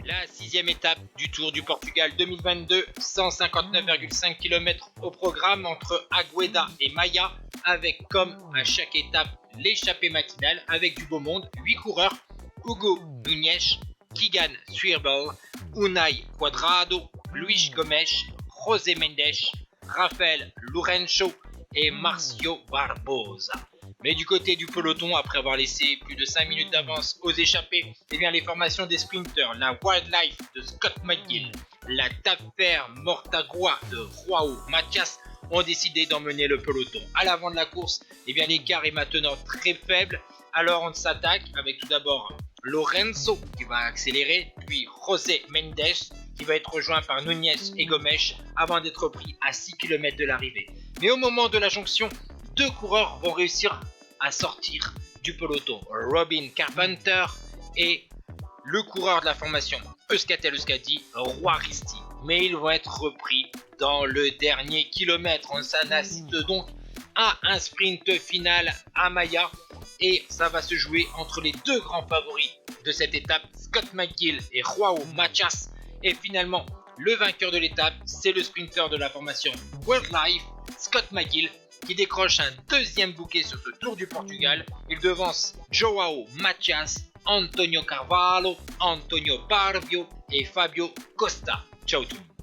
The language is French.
La 6e étape du Tour du Portugal 2022, 159,5 km au programme entre Agueda et Maia, avec comme à chaque étape l'échappée matinale avec du beau monde, 8 coureurs, Hugo Nunes, Keegan Swirbel, Unai Quadrado, Luis Gomes, José Mendes, Rafael Lourenço et Marcio Barbosa. Mais du côté du peloton, après avoir laissé plus de 5 minutes d'avance aux échappés, les formations des sprinters, la Wildlife de Scott McGill, la Tafer Mortagua de Joao Matias ont décidé d'emmener le peloton. À l'avant de la course, l'écart est maintenant très faible. Alors on s'attaque avec tout d'abord Lorenzo qui va accélérer, puis José Mendes qui va être rejoint par Nunes et Gomes avant d'être pris à 6 km de l'arrivée. Mais au moment de la jonction, 2 coureurs vont réussir à sortir du peloton. Robin Carpenter et le coureur de la formation Euskaltel Euskadi, Roi Risti. Mais ils vont être repris dans le dernier kilomètre. On s'en assiste donc à un sprint final à Maia et ça va se jouer entre les 2 grands favoris de cette étape, Scott McGill et Joao Matias. Et finalement, le vainqueur de l'étape, c'est le sprinter de la formation Wildlife, Scott McGill, qui décroche un 2e bouquet sur ce Tour du Portugal. Il devance Joao Matias, Antonio Carvalho, Antonio Barbio et Fabio Costa. Ciao tout le monde.